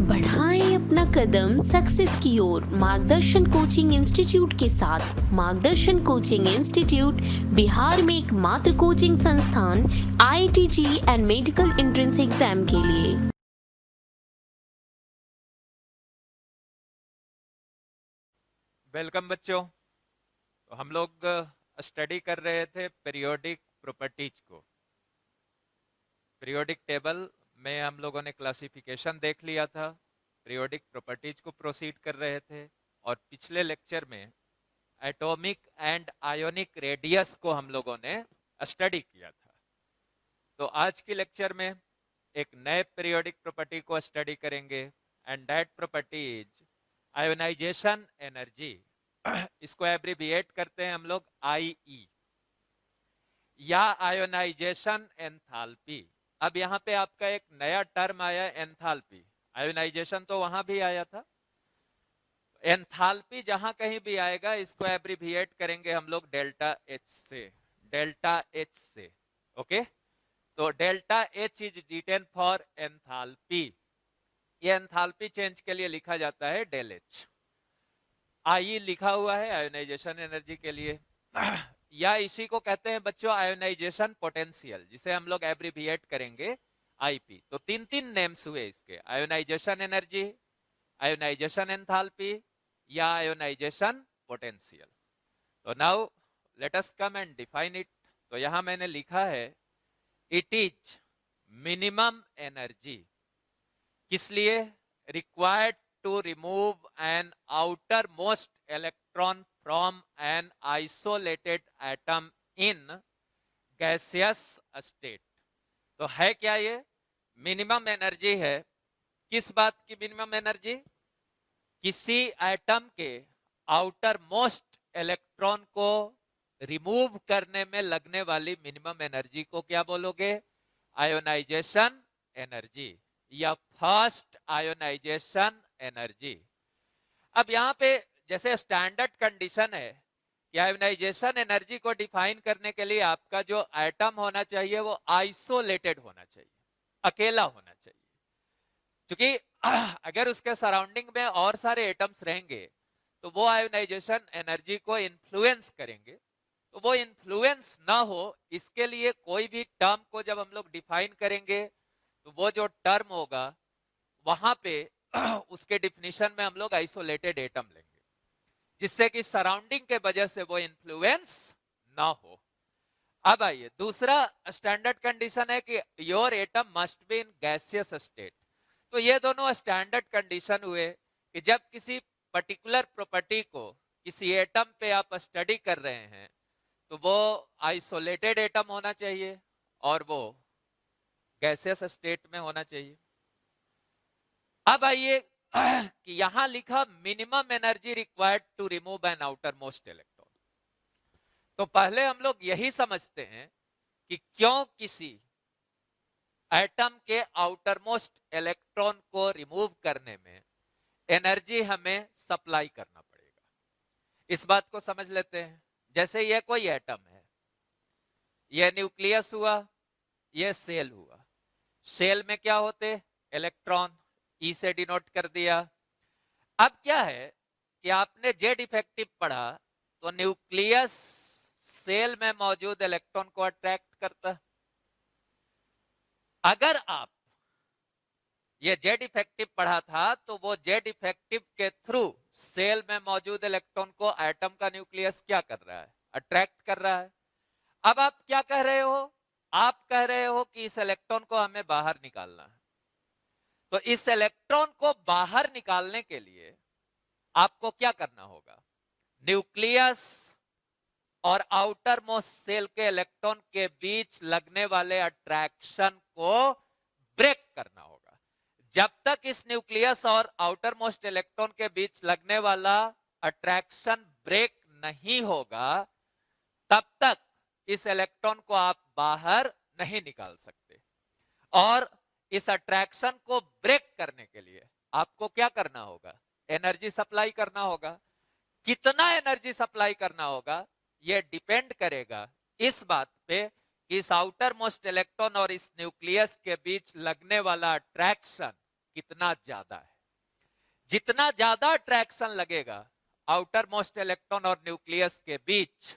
बढ़ाएं अपना कदम सक्सेस की ओर मार्गदर्शन कोचिंग इंस्टीट्यूट के साथ। मार्गदर्शन कोचिंग इंस्टीट्यूट बिहार में एकमात्र कोचिंग संस्थान IIT JEE and medical entrance exam के लिए। वेलकम बच्चों। तो हम लोग स्टडी कर रहे थे पीरियोडिक प्रॉपर्टीज को। पीरियोडिक टेबल में हम लोगों ने क्लासिफिकेशन देख लिया था, पीरियोडिक प्रॉपर्टीज को प्रोसीड कर रहे थे और पिछले लेक्चर में एटॉमिक एंड आयोनिक रेडियस को हम लोगों ने स्टडी किया था। तो आज की लेक्चर में एक नए पीरियोडिक प्रॉपर्टी को स्टडी करेंगे and that property is ionization energy. इसको एब्रीविएट करते हैं हम लोग आईई या आयोनाइजेशन एंथैल्पी। अब यहाँ पे आपका एक नया टर्म आया एंथैल्पी। आयोनाइजेशन तो वहां भी आया था, एंथैल्पी जहां कहीं भी आएगा इसको एब्रीविएट करेंगे हम लोग डेल्टा एच से। डेल्टा एच से ओके। तो delta H is written for enthalpy. ये एंथैल्पी चेंज के लिए लिखा जाता है डेल एच। आई लिखा हुआ है आयोनाइजेशन एनर्जी के लिए या इसी को कहते हैं बच्चों आयोनाइजेशन पोटेंशियल, जिसे हम लोग एब्रीविएट करेंगे आईपी। तो तीन तीन नेम्स हुए इसके, आयोनाइजेशन एनर्जी, आयोनाइजेशन एंथैल्पी या आयोनाइजेशन पोटेंशियल। तो now let us come and define it. तो यहां मैंने लिखा है इट इज मिनिमम एनर्जी, किस लिए? Required to remove an outermost electron from an isolated atom in gaseous state। तो है क्या ये? मिनिमम एनर्जी है। किस बात की मिनिमम एनर्जी? किसी एटम के आउटर मोस्ट इलेक्ट्रॉन को रिमूव करने में लगने वाली मिनिमम एनर्जी को क्या बोलोगे? आयोनाइजेशन एनर्जी या फर्स्ट आयोनाइजेशन एनर्जी। अब यहां पे जैसे स्टैंडर्ड कंडीशन है कि आयोनाइजेशन एनर्जी को डिफाइन करने के लिए आपका जो एटम होना चाहिए वो आइसोलेटेड होना चाहिए, अकेला होना चाहिए। क्योंकि अगर उसके सराउंडिंग में और सारे एटम्स रहेंगे तो वो आयोनाइजेशन एनर्जी को इन्फ्लुएंस करेंगे। तो वो इन्फ्लुएंस ना हो इसके लिए कोई भी टर्म को जब हम लोग डिफाइन करेंगे तो वो जो टर्म होगा वहां पे उसके डिफिनीशन में हम लोग आइसोलेटेड एटम लेंगे, जिससे कि सराउंडिंग के वजह से वो इन्फ्लुएंस ना हो। अब आइए, दूसरा स्टैंडर्ड कंडीशन है कि your atom must be in gaseous state. तो ये दोनों स्टैंडर्ड कंडीशन हुए कि जब किसी पर्टिकुलर प्रॉपर्टी को किसी एटम पे आप स्टडी कर रहे हैं तो वो आइसोलेटेड एटम होना चाहिए और वो गैसियस स्टेट में होना चाहिए। अब आइए कि यहां लिखा minimum energy required to remove an outermost electron. तो पहले हम लोग यही समझते हैं कि क्यों किसी एटम के आउटर मोस्ट इलेक्ट्रॉन को रिमूव करने में एनर्जी हमें सप्लाई करना पड़ेगा। इस बात को समझ लेते हैं। जैसे ये कोई एटम है, ये न्यूक्लियस हुआ, ये सेल हुआ। सेल में क्या होते? इलेक्ट्रॉन, ई से डिनोट कर दिया। अब क्या है कि आपने जेड इफेक्टिव पढ़ा तो न्यूक्लियस सेल में मौजूद इलेक्ट्रॉन को अट्रैक्ट करता। अगर आप ये जेड इफेक्टिव पढ़ा था तो वो जेड इफेक्टिव के थ्रू सेल में मौजूद इलेक्ट्रॉन को एटम का न्यूक्लियस क्या कर रहा है? अट्रैक्ट कर रहा है। अब आप क्या कह रहे हो? आप कह रहे हो कि इस इलेक्ट्रॉन को हमें बाहर निकालना है। तो इस इलेक्ट्रॉन को बाहर निकालने के लिए आपको क्या करना होगा? न्यूक्लियस और आउटर मोस्ट सेल के इलेक्ट्रॉन के बीच लगने वाले अट्रैक्शन को ब्रेक करना होगा। जब तक इस न्यूक्लियस और आउटर मोस्ट इलेक्ट्रॉन के बीच लगने वाला अट्रैक्शन ब्रेक नहीं होगा तब तक इस इलेक्ट्रॉन को आप बाहर नहीं निकाल सकते। और इस अट्रैक्शन को ब्रेक करने के लिए आपको क्या करना होगा? एनर्जी सप्लाई करना होगा। कितना एनर्जी सप्लाई करना होगा यह डिपेंड करेगा इस बात पे कि इस आउटर मोस्ट इलेक्ट्रॉन और इस न्यूक्लियस के बीच लगने वाला अट्रैक्शन कितना ज्यादा है। जितना ज्यादा अट्रैक्शन लगेगा आउटर मोस्ट इलेक्ट्रॉन और न्यूक्लियस के बीच,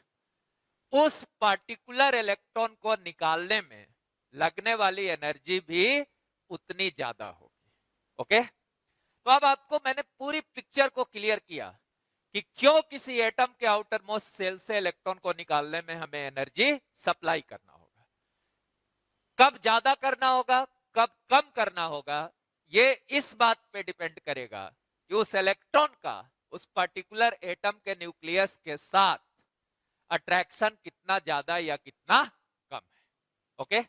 उस पार्टिकुलर इलेक्ट्रॉन को निकालने में लगने वाली एनर्जी भी उतनी ज्यादा होगी। ओके, तो अब आपको मैंने पूरी पिक्चर को क्लियर किया कि क्यों किसी एटम के आउटर मोस्ट सेल से इलेक्ट्रॉन को निकालने में हमें एनर्जी सप्लाई करना होगा, कब ज्यादा करना होगा, कब कम करना होगा, ये इस बात पे डिपेंड करेगा कि उस इलेक्ट्रॉन का उस पर्टिकुलर एटम के न्यूक्लियस के साथ अट्रैक्शन कितना ज्यादा या कितना कम है। ओके,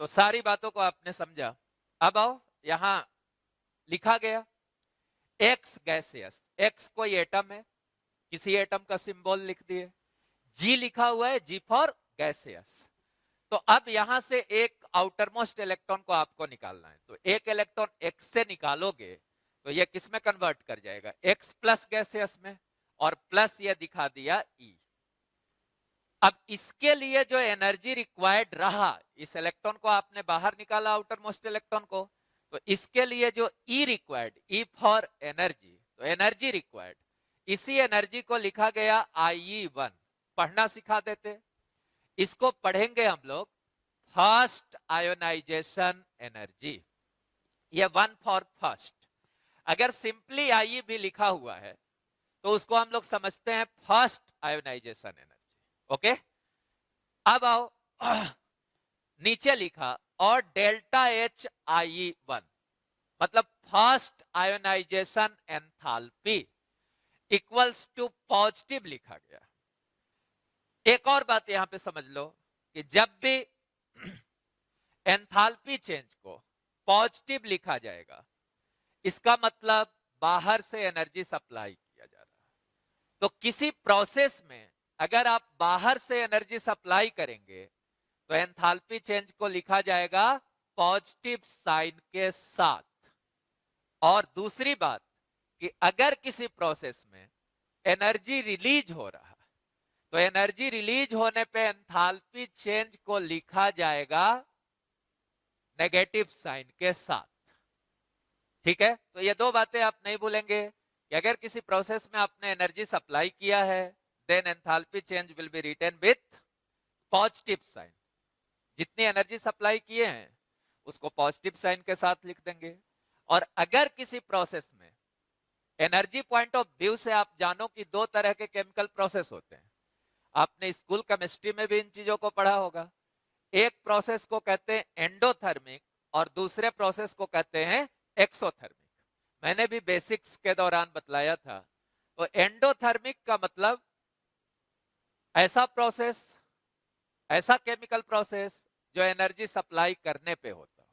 तो सारी बातों को आपने समझा। अब आओ, यहां लिखा गया एक्स गैसियस, एक्स कोई एटम है, किसी एटम का सिंबल लिख दिए, जी लिखा हुआ है, जी फॉर गैसियस। तो अब यहां से एक आउटर मोस्ट इलेक्ट्रॉन को आपको निकालना है, तो एक इलेक्ट्रॉन एक्स से निकालोगे तो ये किस में कन्वर्ट कर जाएगा, एक्स प्लस गैसियस में, और प्लस ये दिखा दिया ई। अब इसके लिए जो एनर्जी रिक्वायर्ड रहा, इस इलेक्ट्रॉन को आपने बाहर निकाला आउटर मोस्ट इलेक्ट्रॉन को, तो इसके लिए जो ई रिक्वायर्ड, ई फॉर एनर्जी, तो एनर्जी रिक्वायर्ड, इसी एनर्जी को लिखा गया IE1। पढ़ना सिखा देते, इसको पढ़ेंगे हम लोग फर्स्ट आयोनाइजेशन एनर्जी, ये वन फॉर फर्स्ट। अगर सिंपली IE भी लिखा हुआ है तो उसको हम लोग समझते हैं फर्स्ट आयोनाइजेशन एनर्जी। ओके, अब आओ नीचे लिखा और डेल्टा H IE1 मतलब first ionization enthalpy equals to positive लिखा गया। एक और बात यहां पे समझ लो कि जब भी एंथैल्पी चेंज को पॉजिटिव लिखा जाएगा, इसका मतलब बाहर से एनर्जी सप्लाई किया जा रहा है। तो किसी प्रोसेस में अगर आप बाहर से एनर्जी सप्लाई करेंगे तो एंथैल्पी चेंज को लिखा जाएगा पॉजिटिव साइन के साथ। और दूसरी बात कि अगर किसी प्रोसेस में एनर्जी रिलीज हो रहा है तो एनर्जी रिलीज होने पे एंथैल्पी चेंज को लिखा जाएगा नेगेटिव साइन के साथ। ठीक है, तो ये दो बातें आप नहीं भूलेंगे कि अगर किसी प्रोसेस में आपने एनर्जी सप्लाई किया है then enthalpy change will be written with positive sign. जितनी एनर्जी सप्लाई किए हैं उसको पॉजिटिव साइन के साथ लिख देंगे। और अगर किसी प्रोसेस में एनर्जी पॉइंट ऑफ व्यू से आप जानो कि दो तरह के केमिकल प्रोसेस होते हैं, आपने स्कूल केमिस्ट्री में भी इन चीजों को पढ़ा होगा। एक प्रोसेस को कहते हैं एंडोथर्मिक और दूसरे प्रोसेस को कहते हैं एक्सोथर्मिक। मैंने भी बेसिक्स के दौरान बतलाया था। तो एंडोथर्मिक का मतलब ऐसा प्रोसेस, ऐसा केमिकल प्रोसेस जो एनर्जी सप्लाई करने पे होता हो।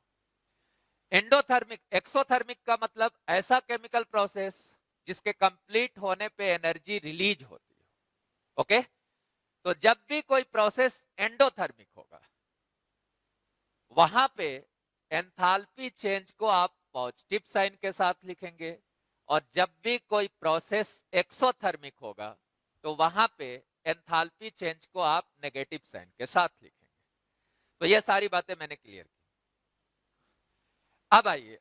एंडोथर्मिक, एक्सोथर्मिक का मतलब ऐसा केमिकल प्रोसेस जिसके कंप्लीट होने पे एनर्जी रिलीज होती है। ओके, तो जब भी कोई प्रोसेस एंडोथर्मिक होगा वहां पे एंथैल्पी चेंज को आप पॉजिटिव साइन के साथ लिखेंगे, और जब भी कोई प्रोसेस एक्सोथर्मिक होगा तो वहां पे एंथैल्पी चेंज को आप नेगेटिव साइन के साथ लिखेंगे। तो ये सारी बातें मैंने क्लियर की। अब आइए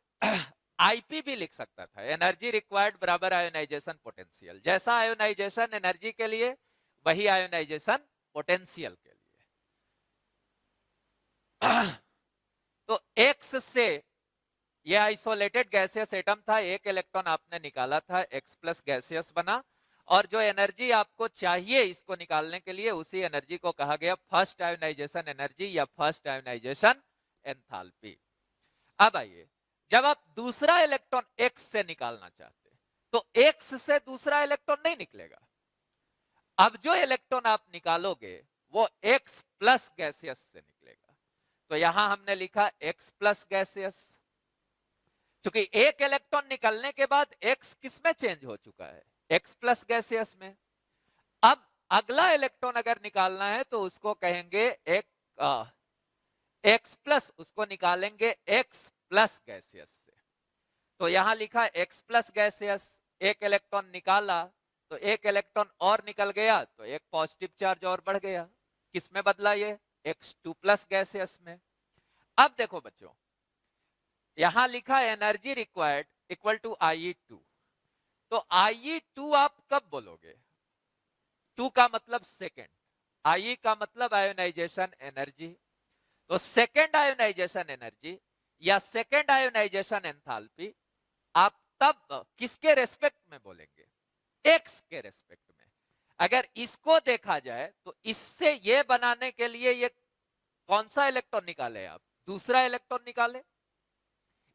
आईपी भी लिख सकता था, एनर्जी रिक्वायर्ड बराबर आयोनाइजेशन पोटेंशियल। जैसा आयोनाइजेशन एनर्जी के लिए वही आयोनाइजेशन पोटेंशियल के लिए। तो एक्स से यह आइसोलेटेड गैसियस एटम था, एक इलेक्ट्रॉन आपने निकाला था, एक्स प्लस गैसियस बना, और जो एनर्जी आपको चाहिए इसको निकालने के लिए उसी एनर्जी को कहा गया फर्स्ट आयोनाइजेशन एनर्जी या फर्स्ट आयोनाइजेशन एंथैल्पी। अब आइए, जब आप दूसरा इलेक्ट्रॉन एक्स से निकालना चाहते हैं तो एक्स से दूसरा इलेक्ट्रॉन नहीं निकलेगा। अब जो इलेक्ट्रॉन आप निकालोगे वो एक्स प्लस गैसियस से निकलेगा। तो यहां हमने लिखा एक्स प्लस गैसियस, क्योंकि एक इलेक्ट्रॉन निकलने के बाद एक्स किस में चेंज हो चुका है, एक्स प्लस गैसियस में। अब अगला इलेक्ट्रॉन अगर निकालना है तो उसको कहेंगे एक्स प्लस, उसको निकालेंगे एक्स प्लस गैसियस से। तो यहां लिखा एक्स प्लस गैसियस, एक इलेक्ट्रॉन निकाला तो एक इलेक्ट्रॉन और निकल गया तो एक पॉजिटिव चार्ज और बढ़ गया। किस में बदला ये, X2 प्लस गैसियस में। अब देखो बच्चों, यहां लिखा energy required equal to Ie2। तो Ie2 आप कब बोलोगे? 2 का मतलब सेकेंड, Ie का मतलब आयोनाइजेशन एनर्जी। तो सेकेंड आयोनाइजेशन एनर्जी या सेकेंड आयोनाइजेशन एंथैल्पी आप तब किसके रेस्पेक्ट में बोलेंगे? एक्स के रेस्पेक्ट में। अगर इसको देखा जाए तो इससे ये बनाने के लिए ये कौन सा इलेक्ट्रॉन निकाले? आप दूसरा इलेक्ट्रॉन निकाले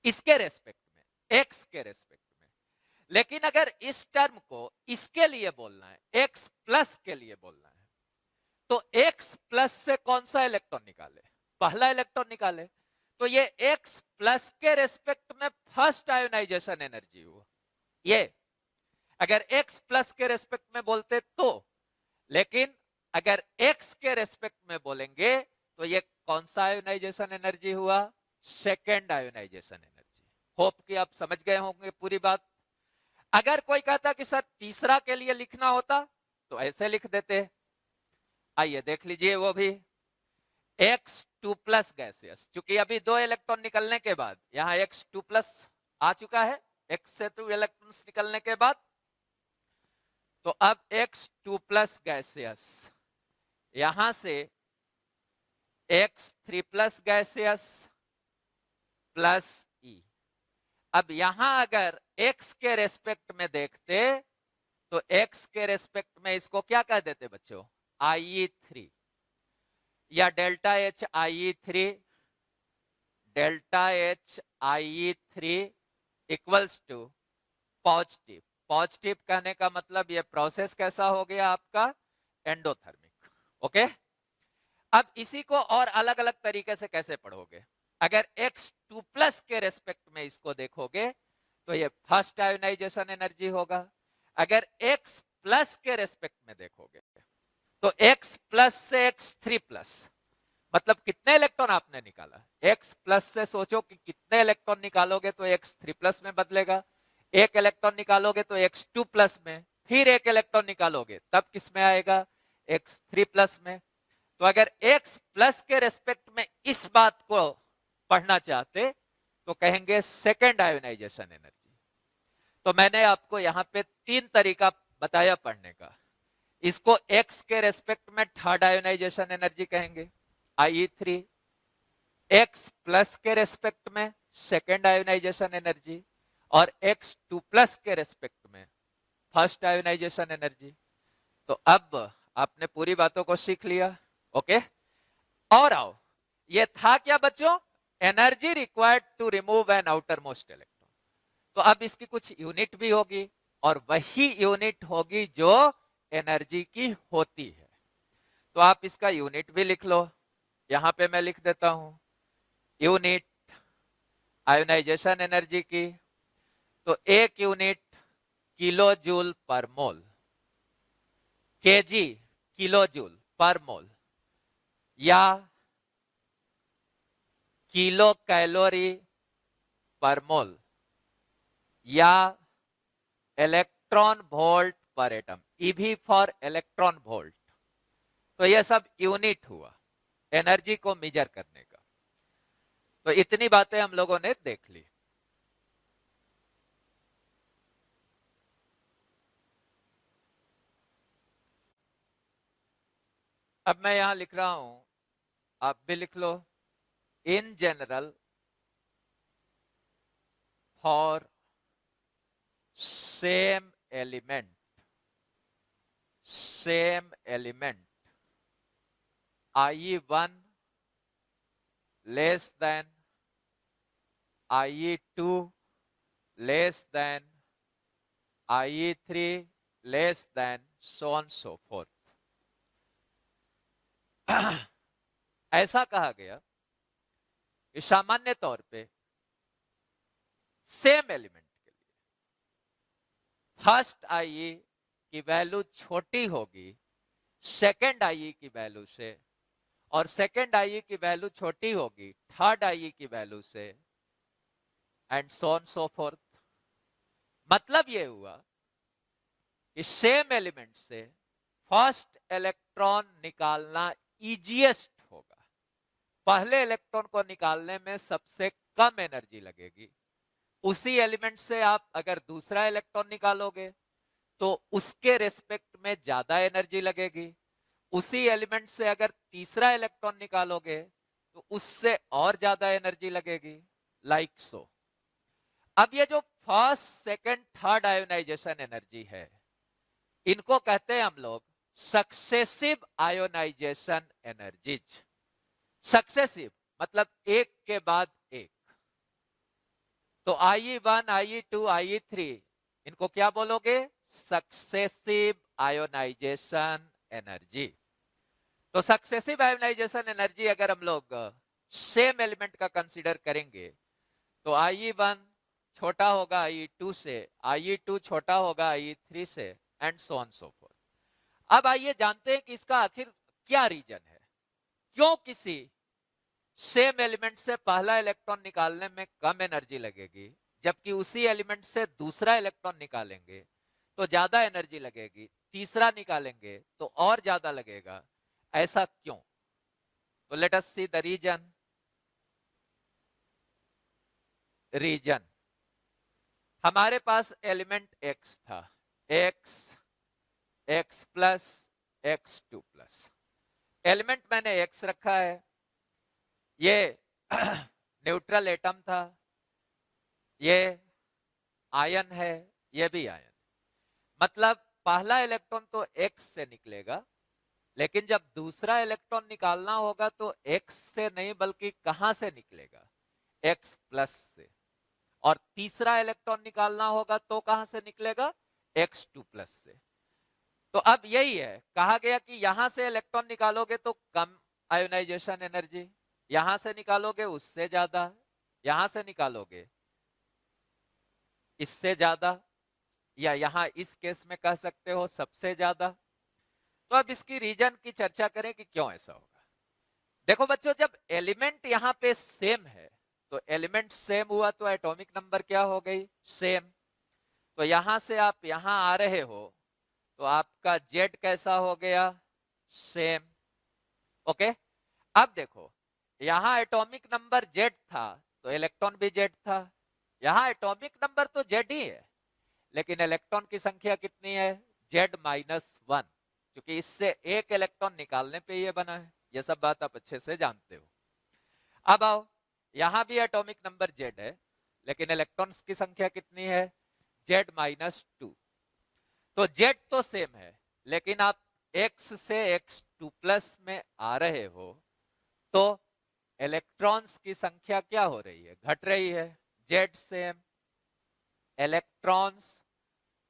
इसके रेस्पेक्ट में, एक्स के रेस्पेक्ट में। लेकिन अगर इस टर्म को इसके लिए बोलना है, एक्स प्लस के लिए बोलना है, तो एक्स प्लस से कौन सा इलेक्ट्रॉन निकाले? पहला इलेक्ट्रॉन निकाले। तो ये एक्स प्लस के रेस्पेक्ट में फर्स्ट आयोनाइजेशन एनर्जी हुआ ये, अगर एक्स प्लस के रेस्पेक्ट में बोलते तो। लेकिन अगर एक्स के रेस्पेक्ट में बोलेंगे तो ये कौन सा आयोनाइजेशन एनर्जी हुआ? Second ionization energy. होप कि आप समझ गए होंगे पूरी बात। अगर कोई कहता कि सर तीसरा के लिए लिखना होता तो ऐसे लिख देते, आइए देख लीजिए वो भी। X2 प्लस गैसियस, चूंकि अभी 2 इलेक्ट्रॉन निकलने के बाद यहां X2 प्लस आ चुका है, X से 2 इलेक्ट्रॉन्स निकलने के बाद, तो अब X2 प्लस गैसियस, यहां से X3 plus gaseous plus E। अब यहां अगर X के रेस्पेक्ट में देखते तो X के रेस्पेक्ट में इसको क्या कह देते बच्चों? Ie3 या delta H Ie3, delta H Ie3 equals to positive. Positive कहने का मतलब ये प्रोसेस कैसा हो गया आपका? एंडोथर्मिक। ओके, अब इसी को और अलग अलग तरीके से कैसे पढ़ोगे? अगर X2 प्लस के रेस्पेक्ट में इसको देखोगे तो ये फर्स्ट आयोनाइजेशन एनर्जी होगा। अगर X प्लस के रेस्पेक्ट में देखोगे तो X प्लस से X3 प्लस, मतलब कितने इलेक्ट्रॉन आपने निकाला? X प्लस से सोचो कि कितने इलेक्ट्रॉन निकालोगे तो X3 प्लस में बदलेगा। एक इलेक्ट्रॉन निकालोगे तो X2 प्लस में, फिर एक इलेक्ट्रॉन निकालोगे तब किस में आएगा? X3 प्लस में। तो अगर X प्लस के रेस्पेक्ट में इस बात को पढ़ना चाहते तो कहेंगे सेकेंड आयोनाइजेशन एनर्जी। तो मैंने आपको यहां पे 3 तरीका बताया पढ़ने का। इसको X के रेस्पेक्ट में थर्ड आयोनाइजेशन एनर्जी कहेंगे Ie3, X प्लस के रेस्पेक्ट में सेकेंड आयोनाइजेशन एनर्जी, और X2 प्लस के रेस्पेक्ट में फर्स्ट आयोनाइजेशन एनर्जी। तो अब आपने पूरी बातों को सीख लिया। ओके, और आओ, ये था क्या बच्चों? Energy required to remove an outermost electron. तो अब इसकी कुछ यूनिट भी होगी, और वही यूनिट होगी जो एनर्जी की होती है। तो आप इसका यूनिट भी लिख लो, यहां पे मैं लिख देता हूं यूनिट आयोनाइजेशन एनर्जी की। तो एक यूनिट किलो जूल पर मोल, केजी किलो जूल पर मोल, या किलो कैलोरी पर मोल, या इलेक्ट्रॉन वोल्ट पर atom, EV for electron volt. तो यह सब यूनिट हुआ एनर्जी को मेजर करने का। तो इतनी बातें हम लोगों ने देख ली। अब मैं यहां लिख रहा हूं, आप भी लिख लो। In general for same element Ie1 less than Ie2 less than Ie3 less than so on so forth। ऐसा कहा गया कि सामान्य तौर पे सेम एलिमेंट के लिए फर्स्ट Ie की वैल्यू छोटी होगी सेकेंड Ie की वैल्यू से, और सेकेंड Ie की वैल्यू छोटी होगी थर्ड Ie की वैल्यू से, and so on so fourth. मतलब ये हुआ कि सेम एलिमेंट से फर्स्ट इलेक्ट्रॉन निकालना इजीएस्ट होगा। पहले इलेक्ट्रॉन को निकालने में सबसे कम एनर्जी लगेगी, उसी एलिमेंट से आप अगर दूसरा इलेक्ट्रॉन निकालोगे तो उसके रेस्पेक्ट में ज्यादा एनर्जी लगेगी। उसी एलिमेंट से अगर तीसरा इलेक्ट्रॉन निकालोगे तो उससे और ज्यादा एनर्जी लगेगी, लाइक सो। अब ये जो first second third ionization energy है, इनको कहते हैं हम लोग सक्सेसिव आयोनाइजेशन एनर्जीज। सक्सेसिव मतलब एक के बाद एक। तो IE1, IE2, IE3, इनको क्या बोलोगे? Successive ionization energy. तो सक्सेसिव आयोनाइजेशन एनर्जी अगर हम लोग सेम एलिमेंट का कंसीडर करेंगे तो IE1 छोटा होगा IE2 से, IE2 छोटा होगा IE3 से, and so on so fourth. अब आइए जानते हैं कि इसका आखिर क्या रीजन है, क्यों किसी सेम एलिमेंट से पहला इलेक्ट्रॉन निकालने में कम एनर्जी लगेगी, जबकि उसी एलिमेंट से दूसरा इलेक्ट्रॉन निकालेंगे तो ज्यादा एनर्जी लगेगी, तीसरा निकालेंगे तो और ज्यादा लगेगा। ऐसा क्यों? तो let us see the reason. हमारे पास एलिमेंट x था, x, x plus, x2 plus. Element मैंने x रखा है, ये न्यूट्रल एटम था, ये आयन है, ये भी आयन। मतलब पहला इलेक्ट्रॉन तो x से निकलेगा, लेकिन जब दूसरा इलेक्ट्रॉन निकालना होगा तो x से नहीं बल्कि कहां से निकलेगा? x प्लस से। और तीसरा इलेक्ट्रॉन निकालना होगा तो कहां से निकलेगा? x2 प्लस से। तो अब यही है, कहा गया कि यहां से इलेक्ट्रॉन निकालोगे तो कम आयोनाइजेशन एनर्जी, यहां से निकालोगे उससे ज्यादा, यहां से निकालोगे इससे ज्यादा, या यहां इस केस में कह सकते हो सबसे ज्यादा। तो अब इसकी रीजन की चर्चा करें कि क्यों ऐसा होगा। देखो बच्चों, जब एलिमेंट यहां पे सेम है तो एलिमेंट सेम हुआ तो एटॉमिक नंबर क्या हो गई? सेम। तो यहां से आप यहां आ रहे हो तो आपका जेड कैसा हो गया? सेम। ओके। अब देखो, यहां एटॉमिक नंबर जेड था तो इलेक्ट्रॉन भी जेड था। यहां एटॉमिक नंबर तो जेड ही है, लेकिन इलेक्ट्रॉन की संख्या कितनी है? Z-1, क्योंकि इससे एक इलेक्ट्रॉन निकालने पे ये बना है। ये सब बात आप अच्छे से जानते हो। अब आओ, यहां भी एटॉमिक नंबर Z है, लेकिन इलेक्ट्रॉन्स की संख्या कितनी है? Z-2। तो Z तो सेम है, लेकिन आप X से X2 प्लस में आ रहे हो तो इलेक्ट्रॉन्स की संख्या क्या हो रही है? घट रही है। Z सेम, इलेक्ट्रॉन्स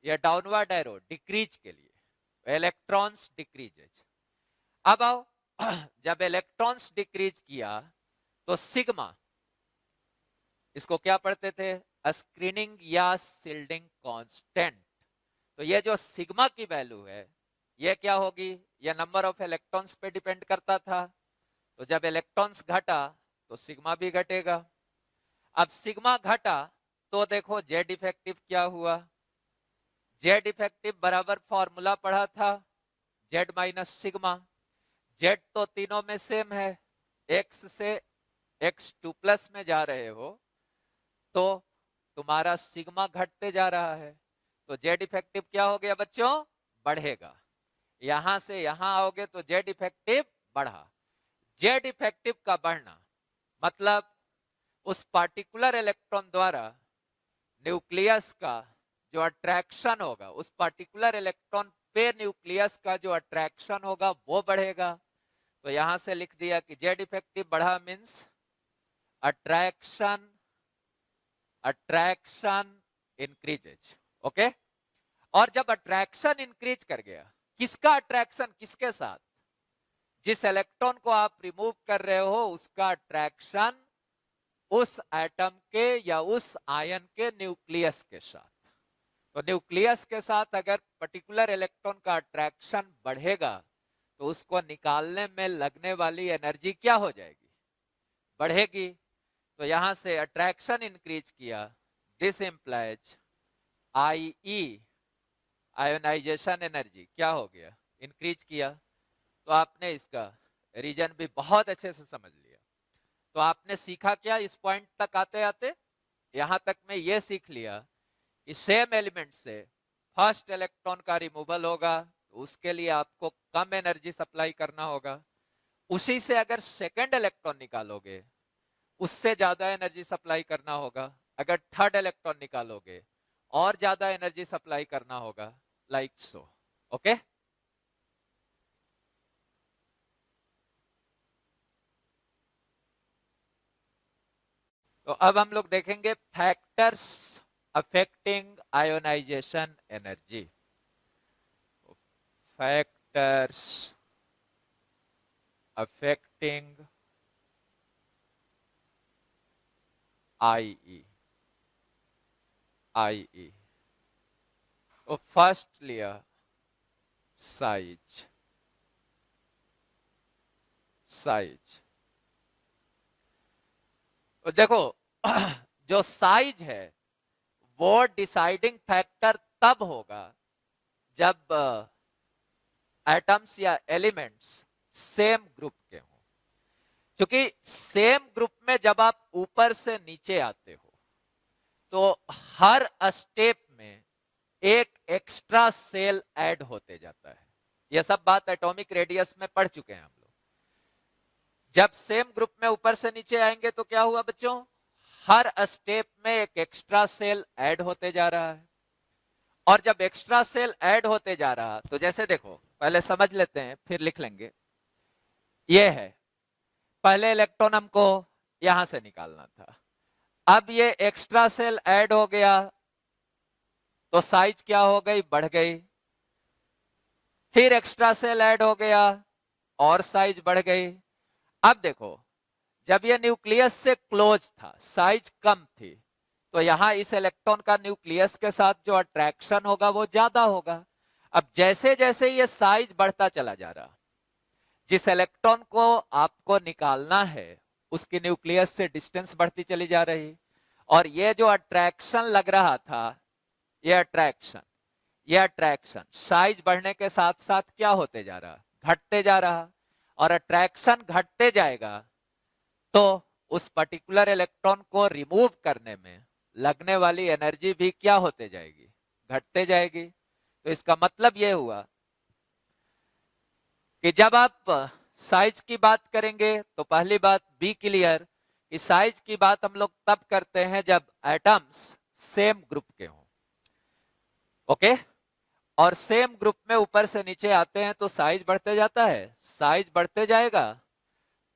या डाउनवर्ड एरो डिक्रीज के लिए, इलेक्ट्रॉन्स डिक्रीजेज। अब आओ, जब इलेक्ट्रॉन्स डिक्रीज किया तो सिग्मा, इसको क्या पढ़ते थे? स्क्रीनिंग या शिल्डिंग कांस्टेंट। तो ये जो सिग्मा की वैल्यू है ये क्या होगी? ये नंबर ऑफ इलेक्ट्रॉन्स पे डिपेंड करता था। तो जब इलेक्ट्रॉन्स घटा तो सिग्मा भी घटेगा। अब सिग्मा घटा तो देखो जेड इफेक्टिव क्या हुआ? जेड इफेक्टिव बराबर फॉर्मूला पढ़ा था, जेड माइनस सिग्मा। जेड तो तीनों में सेम है, एक्स से x2 प्लस में जा रहे हो तो तुम्हारा सिग्मा घटते जा रहा है। तो जेड इफेक्टिव क्या हो गया बच्चों? बढ़ेगा। यहां से यहां आओगे तो जेड इफेक्टिव बढ़ा। जेड इफेक्टिव का बढ़ना मतलब उस पार्टिकुलर इलेक्ट्रॉन द्वारा न्यूक्लियस का जो अट्रैक्शन होगा, उस पार्टिकुलर इलेक्ट्रॉन पे न्यूक्लियस का जो अट्रैक्शन होगा वो बढ़ेगा। तो यहां से लिख दिया कि जेड इफेक्टिव बढ़ा मींस अट्रैक्शन इंक्रीजेज। ओके। और जब अट्रैक्शन इंक्रीज कर गया, किसका अट्रैक्शन? किसके साथ? जिस इलेक्ट्रॉन को आप रिमूव कर रहे हो उसका अट्रैक्शन उस एटम के या उस आयन के न्यूक्लियस के साथ। तो न्यूक्लियस के साथ अगर पर्टिकुलर इलेक्ट्रॉन का अट्रैक्शन बढ़ेगा तो उसको निकालने में लगने वाली एनर्जी क्या हो जाएगी? बढ़ेगी। तो यहां से अट्रैक्शन इंक्रीज किया, this implies IE ionization energy क्या हो गया? इंक्रीज किया। तो आपने इसका रीजन भी बहुत अच्छे से समझ लिया। तो आपने सीखा क्या इस पॉइंट तक आते आते? यहां तक में ये सीख लिया कि सेम एलिमेंट से फर्स्ट इलेक्ट्रॉन का रिमूवल होगा, तो उसके लिए आपको कम एनर्जी सप्लाई करना होगा। उसी से अगर सेकंड इलेक्ट्रॉन निकालोगे, उससे ज्यादा एनर्जी सप्लाई करना होगा। अगर थर्ड इलेक्ट्रॉन निकालोगे, और ज्यादा एनर्जी सप्लाई करना होगा, लाइक सो। ओके, तो अब हम लोग देखेंगे factors affecting ionization energy. Factors affecting IE। तो फर्स्ट लिया साइज। तो देखो जो साइज है वो डिसाइडिंग फैक्टर तब होगा जब एटम्स या एलिमेंट्स सेम ग्रुप के हों। क्योंकि सेम ग्रुप में जब आप ऊपर से नीचे आते हो तो हर स्टेप में एक एक्स्ट्रा सेल ऐड होते जाता है। यह सब बात एटॉमिक रेडियस में पढ़ चुके हैं हम लोग। जब सेम ग्रुप में ऊपर से नीचे आएंगे तो क्या हुआ बच्चों, हर स्टेप में एक एक्स्ट्रा सेल ऐड होते जा रहा है। और जब एक्स्ट्रा सेल ऐड होते जा रहा, तो जैसे देखो पहले समझ लेते हैं फिर लिख लेंगे। ये है पहले इलेक्ट्रॉन हमको यहां से निकालना था, अब ये एक्स्ट्रा सेल ऐड हो गया तो साइज क्या हो गई, बढ़ गई। फिर एक्स्ट्रा सेल ऐड हो गया और साइज बढ़ गई। अब देखो जब ये न्यूक्लियस से क्लोज था, साइज कम थी, तो यहां इस इलेक्ट्रॉन का न्यूक्लियस के साथ जो अट्रैक्शन होगा वो ज्यादा होगा। अब जैसे जैसे ये साइज बढ़ता चला जा रहा, जिस इलेक्ट्रॉन को आपको निकालना है उसकी न्यूक्लियस से डिस्टेंस बढ़ती चली जा रही, और ये जो अट्रैक्शन लग रहा था, ये अट्रैक्शन साइज बढ़ने के साथ साथ क्या होते जा रहा, घटते जा रहा। और अट्रैक्शन घटते जाएगा तो उस पर्टिकुलर इलेक्ट्रॉन को रिमूव करने में लगने वाली एनर्जी भी क्या होते जाएगी, घटते जाएगी। तो इसका मतलब यह हुआ कि जब आप साइज की बात करेंगे तो पहली बात बी क्लियर कि साइज की बात हम लोग तब करते हैं जब एटम्स सेम ग्रुप के हों। ओके, और सेम ग्रुप में ऊपर से नीचे आते हैं तो साइज बढ़ते जाता है। साइज बढ़ते जाएगा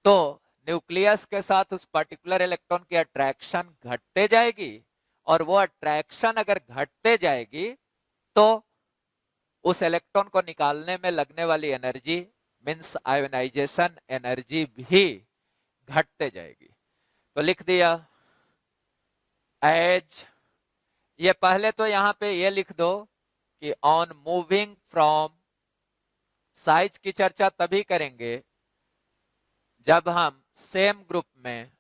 तो न्यूक्लियस के साथ उस पर्टिकुलर इलेक्ट्रॉन की अट्रैक्शन घटते जाएगी, और वो अट्रैक्शन अगर घटते जाएगी तो उस इलेक्ट्रॉन को निकालने में लगने वाली एनर्जी मींस आयोनाइजेशन एनर्जी भी घटते जाएगी। तो लिख दिया एज, ये पहले तो यहां पे ये लिख दो कि ऑन मूविंग फ्रॉम, साइज की चर्चा तभी करेंगे जब हम सेम ग्रुप में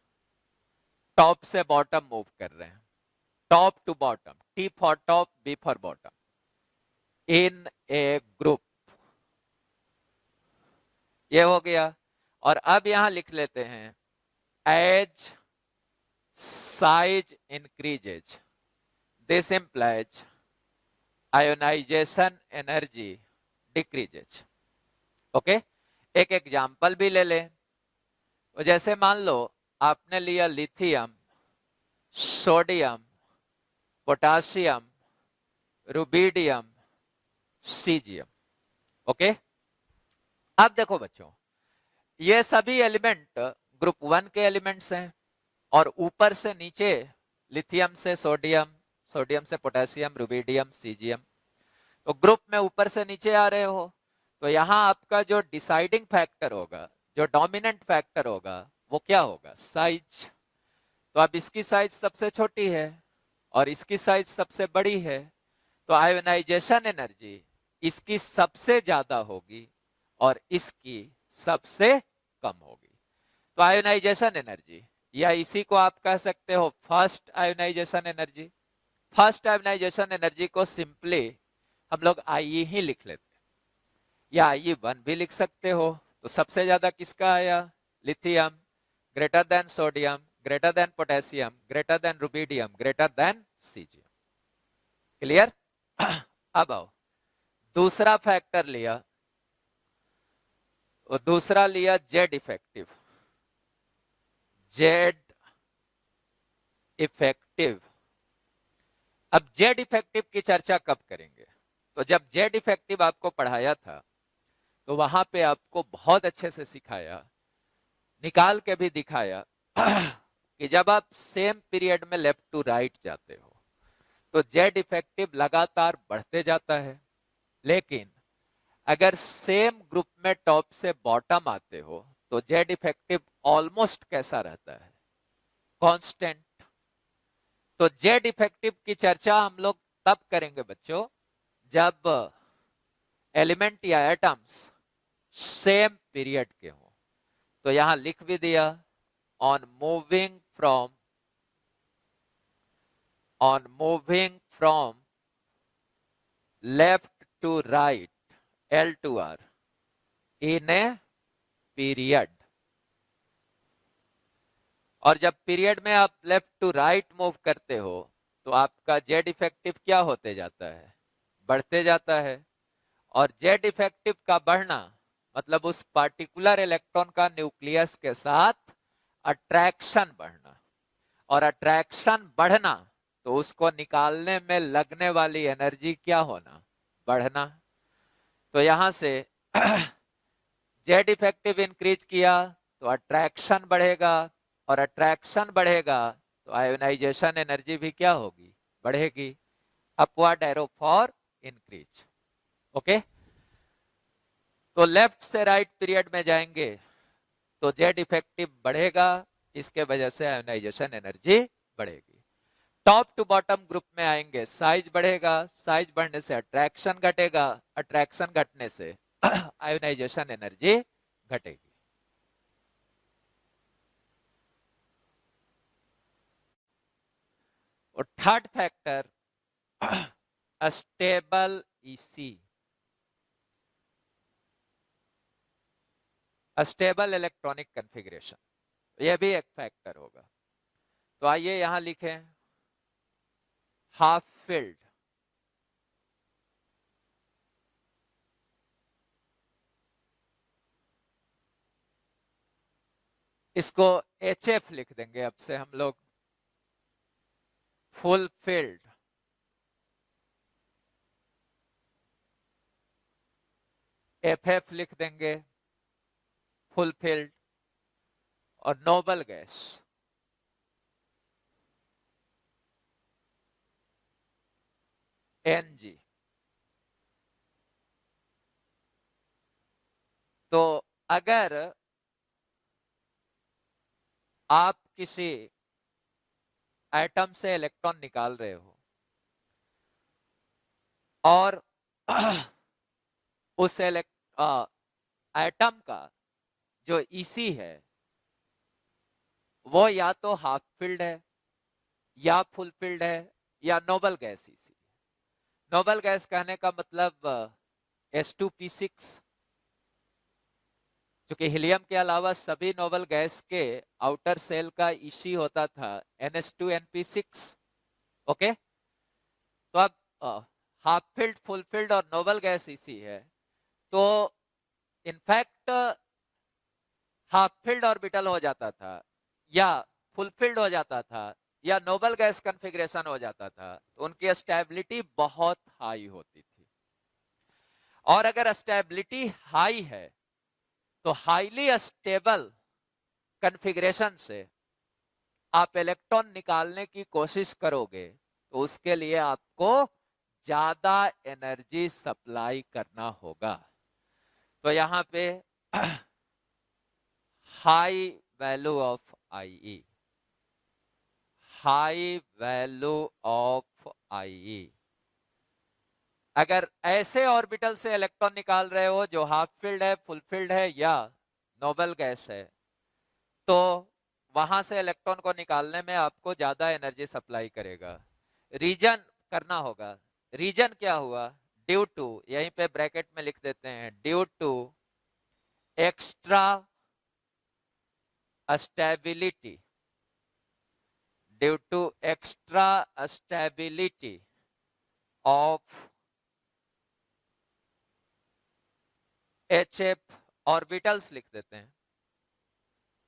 टॉप से बॉटम मूव कर रहे हैं, top to bottom, T for top, B for bottom, in a group. ये हो गया। और अब यहां लिख लेते हैं as size increases this implies ionization energy decreases. Okay, एक एग्जांपल भी ले लें। तो जैसे मान लो आपने लिया lithium, sodium, potassium, rubidium, caesium. Okay, अब देखो बच्चों ये सभी एलिमेंट ग्रुप 1 के एलिमेंट्स हैं, और ऊपर से नीचे लिथियम से सोडियम, सोडियम से पोटेशियम, रुबिडियम, सीजियम, तो ग्रुप में ऊपर से नीचे आ रहे हो। तो यहां आपका जो डिसाइडिंग फैक्टर होगा, जो डोमिनेंट फैक्टर होगा, वो क्या होगा, साइज। तो अब इसकी साइज सबसे छोटी है और इसकी साइज सबसे बड़ी है, तो आयोनाइजेशन एनर्जी इसकी सबसे ज्यादा होगी और इसकी सबसे कम होगी। तो आयोनाइजेशन एनर्जी, या इसी को आप कह सकते हो first ionization energy. First ionization energy को सिंपली हम लोग IE ही लिख लेते हैं, या IE1 भी लिख सकते हो। तो सबसे ज्यादा किसका आया, lithium, greater than sodium, greater than potassium, greater than rubidium, greater than cesium. Clear? अब आओ, दूसरा फैक्टर लिया, और दूसरा लिया जेड इफेक्टिव. Z effective. अब जेड इफेक्टिव की चर्चा कब करेंगे? तो जब जेड इफेक्टिव आपको पढ़ाया था तो वहां पे आपको बहुत अच्छे से सिखाया, निकाल के भी दिखाया कि जब आप सेम पीरियड में लेफ्ट टू राइट जाते हो तो जेड इफेक्टिव लगातार बढ़ते जाता है, लेकिन अगर सेम ग्रुप में टॉप से बॉटम आते हो तो जेड इफेक्टिव ऑलमोस्ट कैसा रहता है? कांस्टेंट. तो जेड इफेक्टिव की चर्चा हम लोग तब करेंगे बच्चों जब एलिमेंट या एटम्स सेम पीरियड के हो. तो यहां लिख भी दिया, on moving from left to right L to R in a period. और जब पीरियड में आप लेफ्ट टू राइट मूव करते हो तो आपका जेड इफेक्टिव क्या होते जाता है? बढ़ते जाता है. और जेड इफेक्टिव का बढ़ना मतलब उस पार्टिकुलर इलेक्ट्रॉन का न्यूक्लियस के साथ अट्रैक्शन बढ़ना, और अट्रैक्शन बढ़ना तो उसको निकालने में लगने वाली एनर्जी क्या होना? बढ़ना. तो यहां से जेड इफेक्टिव इंक्रीज किया तो अट्रैक्शन बढ़ेगा, और अट्रैक्शन बढ़ेगा तो आयोनाइजेशन एनर्जी भी क्या होगी? बढ़ेगी. Upward arrow for increase. Okay, तो लेफ्ट से राइट पीरियड में जाएंगे तो जेड इफेक्टिव बढ़ेगा, इसके वजह से आयोनाइजेशन एनर्जी बढ़ेगी. टॉप टू बॉटम ग्रुप में आएंगे, साइज बढ़ेगा, साइज बढ़ने से अट्रैक्शन घटेगा, अट्रैक्शन घटने से आयोनाइजेशन एनर्जी घटेगी. और third factor stable EC, stable electronic configuration, यह भी एक फैक्टर होगा. तो आइए यहां लिखें, हाफ फिल्ड, इसको HF लिख देंगे अब से हम लोग. फुल फिल्ड, FF लिख देंगे, फुल फिल्ड. और नोबल गैस, NG. तो अगर आप किसी एटम से इलेक्ट्रॉन निकाल रहे हो और उस एटम का जो ईसी है वो या तो हाफ फिल्ड है या फुल फिल्ड है या noble gas EC. Noble gas कहने का मतलब H2P6, क्योंकि हीलियम के अलावा सभी नोबल गैस के आउटर सेल का ईसी होता था NH2NP6. ओके, तो अब हाफ फिल्ड, फुल फिल्ड और नोबल गैस ईसी है, तो इनफैक्ट हाफ फिल्ड ऑर्बिटल हो जाता था या फुल फिल्ड हो जाता था या नोबल गैस कॉन्फ़िगरेशन हो जाता था, तो उनकी स्टेबिलिटी बहुत हाई होती थी. और अगर स्टेबिलिटी हाई है तो हाईली स्टेबल कॉन्फ़िगरेशन से आप इलेक्ट्रॉन निकालने की कोशिश करोगे तो उसके लिए आपको ज्यादा एनर्जी सप्लाई करना होगा. तो यहां पे high value of IE, high value of IE. अगर ऐसे ऑर्बिटल से इलेक्ट्रॉन निकाल रहे हो जो हाफ फिल्ड है, फुल फिल्ड है या नोबल गैस है, तो वहां से इलेक्ट्रॉन को निकालने में आपको ज्यादा एनर्जी सप्लाई करेगा. रीजन करना होगा. रीजन क्या हुआ? ड्यू टू, यहीं पे ब्रैकेट में लिख देते हैं, due to extra stability due to extra stability of HF orbitals लिख देते हैं,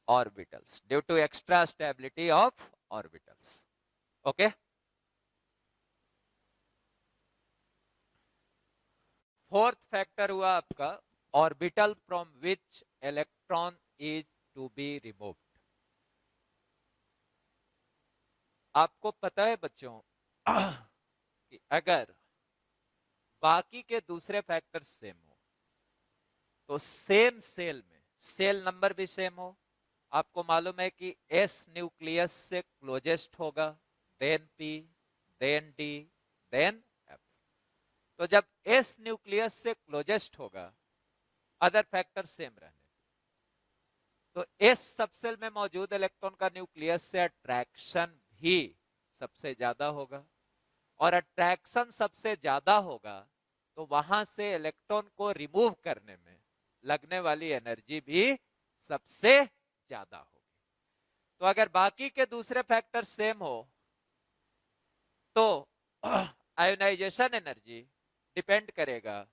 orbitals, due to extra stability of orbitals. Okay, fourth factor हुआ आपका orbital from which electron is to be removed. आपको पता है बच्चों कि अगर बाकी के दूसरे फैक्टर सेम हो तो सेम सेल में सेल नंबर भी सेम हो। आपको मालूम है कि S न्यूक्लियस से क्लोजेस्ट होगा, then P, then D, then F। तो जब S न्यूक्लियस से क्लोजेस्ट होगा अदर फैक्टर सेम रहने, तो S सबसेल में मौजूद इलेक्ट्रॉन का न्यूक्लियस से अट्रैक्शन भी सबसे ज्यादा होगा, और अट्रैक्शन सबसे ज्यादा होगा तो वहां से इलेक्ट्रॉन को रिमूव करने में लगने वाली एनर्जी भी सबसे ज्यादा होगी। तो अगर बाकी के दूसरे फैक्टर सेम हो तो आयोनाइजेशन एनर्जी डिपेंड करेगा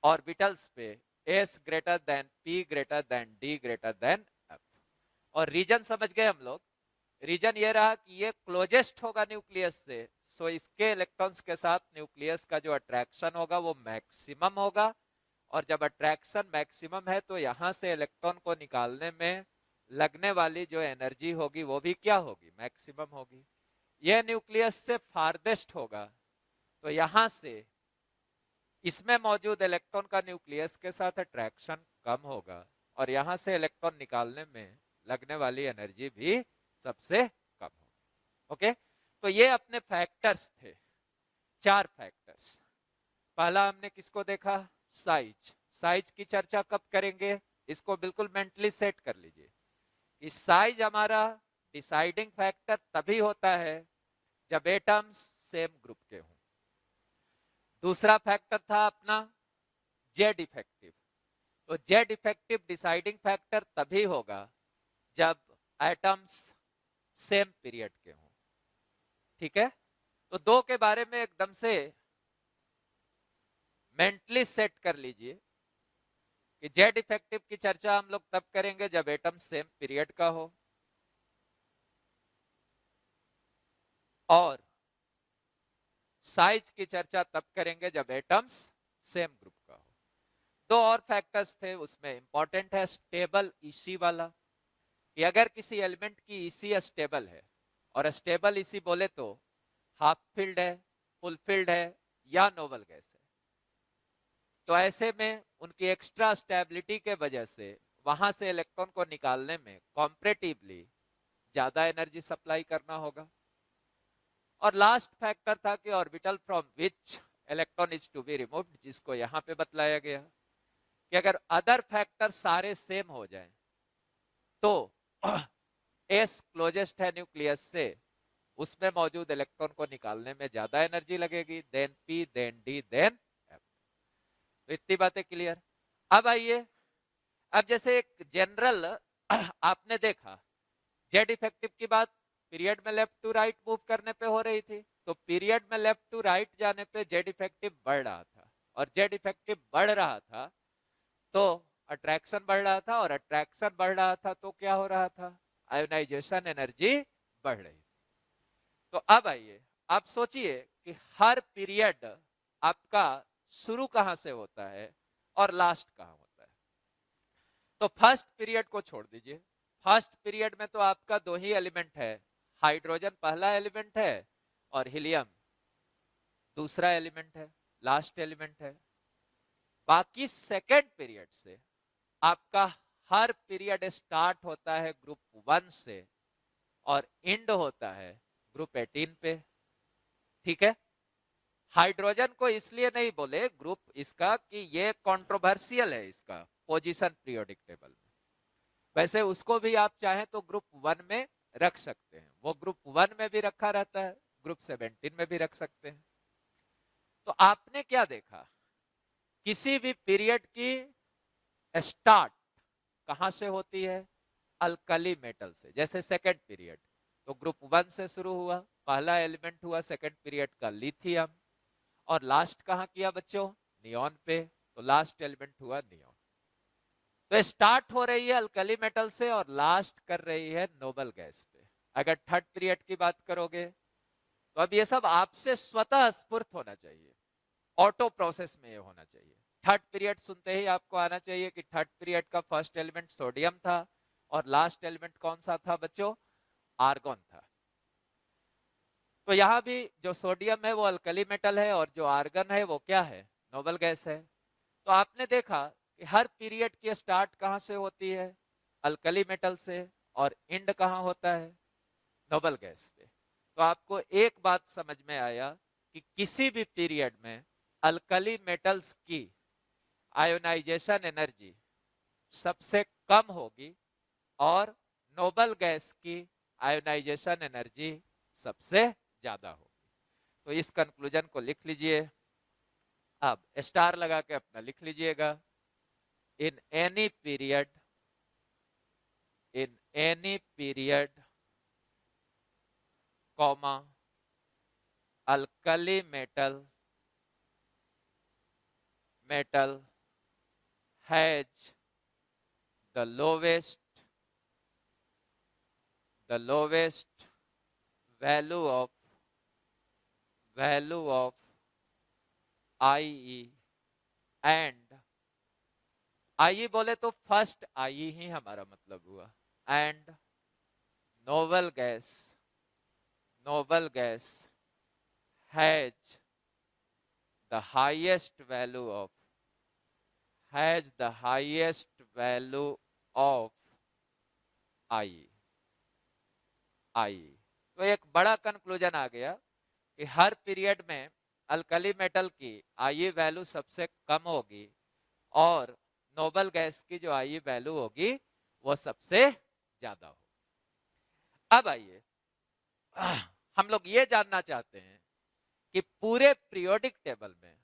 ऑर्बिटल्स पे, S greater than P greater than D greater than F। और रीजन समझ गए हम लोग, रीजन ये रहा कि ये क्लोजेस्ट होगा न्यूक्लियस से, सो इसके इलेक्ट्रॉन्स के साथ न्यूक्लियस का जो अट्रैक्शन होगा वो मैक्सिमम होगा, और जब अट्रैक्शन मैक्सिमम है तो यहां से इलेक्ट्रॉन को निकालने में लगने वाली जो एनर्जी होगी वो भी क्या होगी, मैक्सिमम होगी। यह न्यूक्लियस से फारदेस्ट होगा तो यहां से इसमें मौजूद इलेक्ट्रॉन का न्यूक्लियस के साथ अट्रैक्शन कम होगा, और यहां से इलेक्ट्रॉन निकालने में लगने वाली एनर्जी भी सबसे कम होगी। ओके, तो ये अपने फैक्टर्स थे, 4 फैक्टर्स। पहला हमने किसको देखा, साइज। साइज की चर्चा कब करेंगे, इसको बिल्कुल मेंटली सेट कर लीजिए कि साइज हमारा डिसाइडिंग फैक्टर तभी होता है जब एटम्स सेम ग्रुप के हों। दूसरा फैक्टर था अपना जेड इफेक्टिव, तो जेड इफेक्टिव डिसाइडिंग फैक्टर तभी होगा जब एटम्स सेम पीरियड के हों। ठीक है, तो 2 के बारे में एकदम से मेंटली सेट कर लीजिए कि जेड इफेक्टिव की चर्चा हम लोग तब करेंगे जब एटम सेम पीरियड का हो, और साइज की चर्चा तब करेंगे जब एटम्स सेम ग्रुप का हो। 2 और फैक्टर्स थे, उसमें इंपॉर्टेंट है स्टेबल ईसी वाला, कि अगर किसी एलिमेंट की ईसी स्टेबल है, और स्टेबल ईसी बोले तो हाफ फिल्ड है, फुल फिल्ड है या नोबल गैस है, तो ऐसे में उनकी एक्स्ट्रा स्टेबिलिटी के वजह से वहां से इलेक्ट्रॉन को निकालने में कॉम्परेटिवली ज्यादा एनर्जी सप्लाई करना होगा। और लास्ट फैक्टर था कि orbital from which electron is to be removed, जिसको यहां पे बतलाया गया कि अगर अदर फैक्टर सारे सेम हो जाएं तो S क्लोजेस्ट है न्यूक्लियस से, उसमें मौजूद इलेक्ट्रॉन को निकालने में ज्यादा एनर्जी लगेगी, then P, then D, then F। तो इतनी बातें क्लियर। अब आइए, अब जैसे एक जनरल आपने देखा जेड इफेक्टिव की बात पीरियड में लेफ्ट टू राइट मूव करने पे हो रही थी, तो पीरियड में लेफ्ट टू राइट जाने पे जेड इफेक्टिव बढ़ रहा था, और जेड इफेक्टिव बढ़ रहा था तो अट्रैक्शन बढ़ रहा था, और अट्रैक्शन बढ़ रहा था तो क्या हो रहा था, आयोनाइजेशन एनर्जी बढ़ रही थी। तो अब आइए, आप सोचिए कि हर पीरियड आपका शुरू कहां से होता है और लास्ट कहां होता है। तो फर्स्ट पीरियड को छोड़ दीजिए, फर्स्ट पीरियड में तो आपका 2 ही एलिमेंट है, हाइड्रोजन पहला एलिमेंट है और हीलियम दूसरा एलिमेंट है, लास्ट एलिमेंट है। बाकी सेकेंड पीरियड से आपका हर पीरियड स्टार्ट होता है ग्रुप 1 से और एंड होता है ग्रुप 18 पे। ठीक है, हाइड्रोजन को इसलिए नहीं बोले ग्रुप इसका कि ये कंट्रोवर्शियल है इसका पोजीशन पीरियोडिक टेबल में, वैसे उसको भी आप चाहें तो ग्रुप 1 में रख सकते हैं, वो ग्रुप 1 में भी रखा रहता है, ग्रुप 17 में भी रख सकते हैं। तो आपने क्या देखा, किसी भी पीरियड की स्टार्ट कहां से होती है, अल्कली मेटल से। जैसे सेकेंड पीरियड तो ग्रुप 1 से शुरू हुआ, पहला एलिमेंट हुआ सेकंड पीरियड का लिथियम, और लास्ट कहाँ किया बच्चों, नियॉन पे, तो लास्ट एलिमेंट हुआ नियॉन। तो स्टार्ट हो रही है अल्कली मेटल से और लास्ट कर रही है नोबल गैस पे। अगर थर्ड पीरियड की बात करोगे तो अब ये सब आपसे स्वतः स्फुर्त होना चाहिए, ऑटो प्रोसेस में ये होना चाहिए। थर्ड पीरियड सुनते ही आपको आना चाहिए कि थर्ड पीरियड का फर्स्ट एलिमेंट सोडियम था और लास्ट एलिमेंट कौन सा था बच्चों, आर्गन था। तो यहां भी जो सोडियम है वो अल्कली मेटल है और जो आर्गन है वो क्या है, नोबल गैस है। तो आपने देखा कि हर पीरियड की स्टार्ट कहां से होती है, अल्कली मेटल से, और एंड कहां होता है, नोबल गैस पे। तो आपको एक बात समझ में आया कि किसी भी पीरियड में अल्कली मेटल्स की आयोनाइजेशन एनर्जी सबसे कम होगी और नोबल गैस की आयोनाइजेशन एनर्जी सबसे ज्यादा होगी। तो इस कंक्लूजन को लिख लीजिए, अब स्टार लगा के अपना लिख लीजिएगा। In any period, in any period comma alkali metal has the lowest value of IE, and IE बोले तो फर्स्ट IE ही हमारा मतलब हुआ, and noble gas has the highest value of IE। तो एक बड़ा कंक्लूजन आ गया कि हर पीरियड में अल्कली मेटल की IE वैल्यू सबसे कम होगी और नोबल गैस की जो IE वैल्यू होगी वो सबसे ज्यादा होगी। अब आइए हम लोग ये जानना चाहते हैं कि पूरे पीरियोडिक टेबल में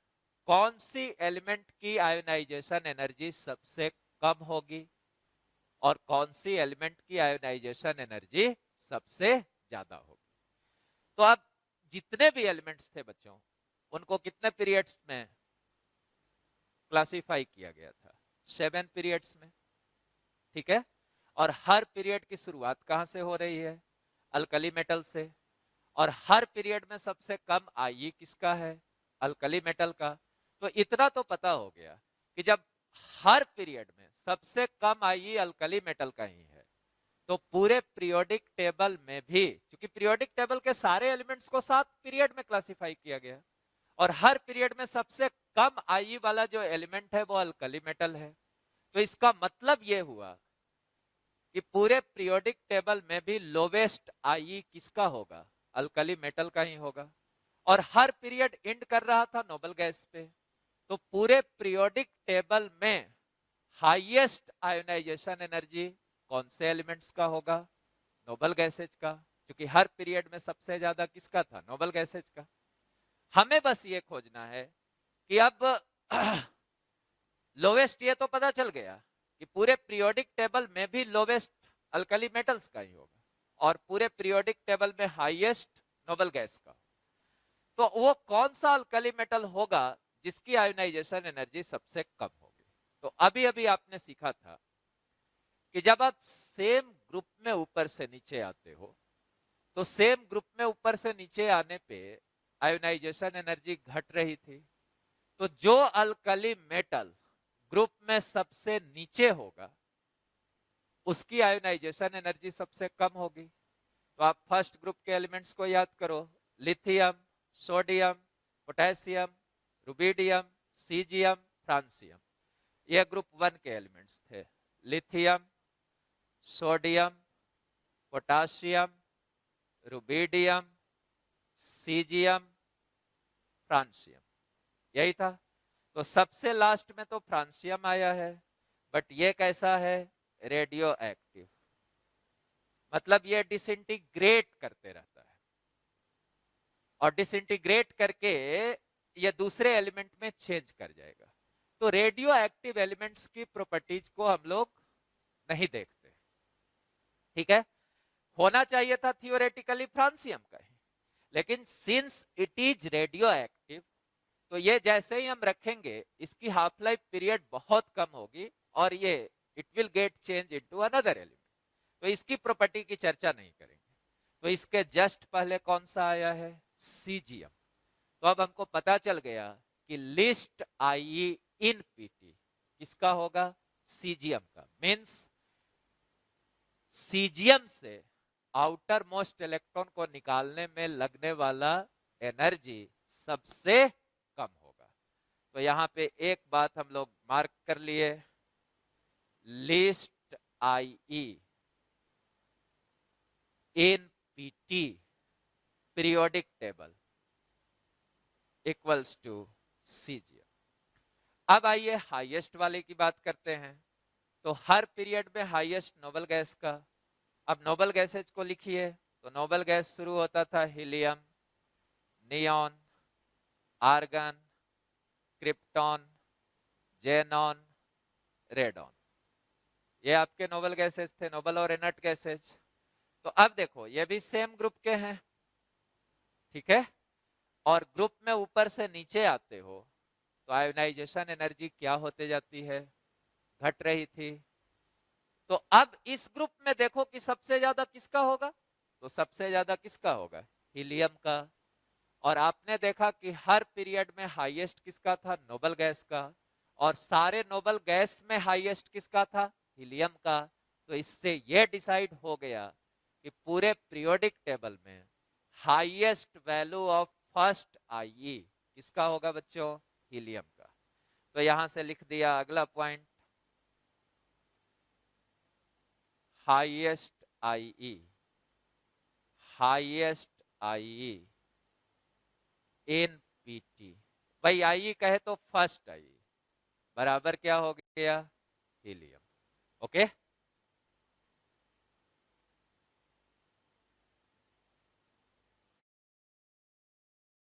कौन सी एलिमेंट की आयोनाइजेशन एनर्जी सबसे कम होगी और कौन सी एलिमेंट की आयोनाइजेशन एनर्जी सबसे ज्यादा होगी। तो अब जितने भी एलिमेंट्स थे बच्चों उनको कितने पीरियड्स में क्लासिफाई किया गया था, 7 पीरियड्स में, ठीक है। और हर पीरियड की शुरुआत कहां से हो रही है, अल्कली मेटल से, और हर पीरियड में सबसे कम IE किसका है, अल्कली मेटल का। तो इतना तो पता हो गया कि जब हर पीरियड में सबसे कम IE अल्कली मेटल का ही है तो पूरे पीरियोडिक टेबल में भी, क्योंकि पीरियोडिक टेबल के सारे एलिमेंट्स को 7 पीरियड में क्लासिफाई किया गया और हर पीरियड में सबसे कम IE वाला जो एलिमेंट है वो अल्कली मेटल है। तो इसका मतलब ये हुआ कि पूरे पीरियोडिक टेबल में भी लोवेस्ट IE किसका होगा, अल्कली मेटल का ही होगा। और हर पीरियड एंड कर रहा था नोबल गैस पे, तो पूरे पीरियोडिक टेबल में हाईएस्ट आयोनाइजेशन एनर्जी कौन से एलिमेंट्स का होगा, नोबल गैसेज का, क्योंकि हर पीरियड में सबसे ज्यादा किसका था, नोबल गैसेज का। हमें बस ये खोजना है कि अब लोवेस्ट ये तो पता चल गया कि पूरे पीरियोडिक टेबल में भी लोवेस्ट अल्कली मेटल्स का ही होगा और पूरे पीरियोडिक टेबल में हाईएस्ट नोबल गैस का। तो वो कौन सा अल्कली मेटल होगा जिसकी आयोनाइजेशन एनर्जी सबसे कम होगी। तो अभी अभी आपने सीखा था कि जब आप सेम ग्रुप में ऊपर से नीचे आते हो तो सेम ग्रुप में ऊपर से नीचे आने पे आयोनाइजेशन एनर्जी घट रही थी। तो जो अल्कली मेटल ग्रुप में सबसे नीचे होगा उसकी आयोनाइजेशन एनर्जी सबसे कम होगी। तो आप फर्स्ट ग्रुप के एलिमेंट्स को याद करो, lithium, sodium, potassium, rubidium, caesium, francium. ये ग्रुप 1 के एलिमेंट्स थे, lithium, sodium, potassium, rubidium, caesium, francium, यही था। तो सबसे लास्ट में तो फ्रांसियम आया है, बट ये कैसा है, रेडियो एक्टिव, मतलब ये डिसइंटीग्रेट करते रहता है और डिसइंटीग्रेट करके ये दूसरे एलिमेंट में चेंज कर जाएगा। तो रेडियो एक्टिव एलिमेंट्स की प्रॉपर्टीज को हम लोग नहीं देखते, ठीक है। होना चाहिए था थियोरेटिकली फ्रांसियम का ही, लेकिन since it is radio active, तो ये जैसे ही हम रखेंगे इसकी हाफ लाइफ पीरियड बहुत कम होगी और ये it will get change into another element. तो इसकी प्रॉपर्टी की चर्चा नहीं करेंगे। तो इसके जस्ट पहले कौन सा आया है, सीजियम। तो अब हमको पता चल गया कि लिस्ट आई इन पीटी किसका होगा, सीजियम का। मींस सीजियम से आउटर मोस्ट इलेक्ट्रॉन को निकालने में लगने वाला एनर्जी सबसे कम होगा। तो यहां पे एक बात हम लोग मार्क कर लिए, least I in PT periodic table equals to caesium. अब आइए हाईएस्ट वाले की बात करते हैं। तो हर पीरियड में हाईएस्ट नोबल गैस का, अब नोबल गैसेज को लिखिए। तो नोबल गैस शुरू होता था helium, neon, argon, krypton, xenon, radon. ये आपके नोबल गैसेज थे, नोबल और इनर्ट गैसेज। तो अब देखो ये भी सेम ग्रुप के हैं, ठीक है। और ग्रुप में ऊपर से नीचे आते हो तो आयोनाइजेशन एनर्जी क्या होते जाती है, घट रही थी। तो अब इस ग्रुप में देखो कि सबसे ज्यादा किसका होगा, तो सबसे ज्यादा किसका होगा, हीलियम का। और आपने देखा कि हर पीरियड में हाईएस्ट किसका था, नोबल गैस का। और सारे नोबल गैस में हाईएस्ट किसका था, हीलियम का। तो इससे यह डिसाइड हो गया कि पूरे पीरियोडिक टेबल में हाईएस्ट वैल्यू ऑफ फर्स्ट आई किसका होगा बच्चों, हीलियम का। तो यहां से लिख दिया अगला point, highest I, highest I in PT. भाई आई कहे तो फर्स्ट आई बराबर क्या हो गया, हीलियम। ओके